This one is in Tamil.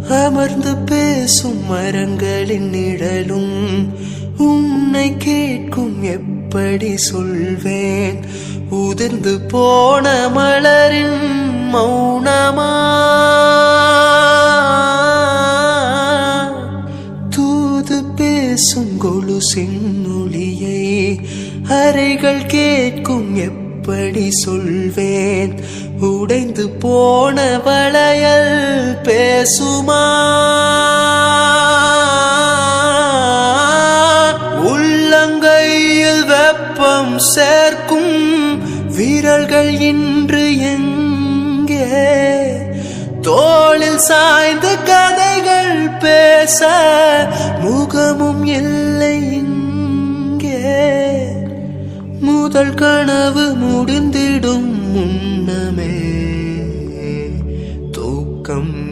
அமர்ந்து பேசும் மரங்களின் நிழலும் உன்னை கேட்கும் எப்படி சொல்வேன்? உதிர்ந்து போன மலரின் மௌனமா தூது பேசும் கொலுசின் ஒளியை அறைகள் கேட்கும் எப்படி சொல்வேன்? உடைந்து போன வளையல் பேசுமா? உள்ளங்கையில் வெப்பம் சேர்க்கும் விரல்கள் இன்று எங்கே? தோளில் சாய்ந்து கதைகள் பேச முகமும் இல்லை இங்கே. முதல் கனவு முடிந்திடும் முன்னமே தூக்கம்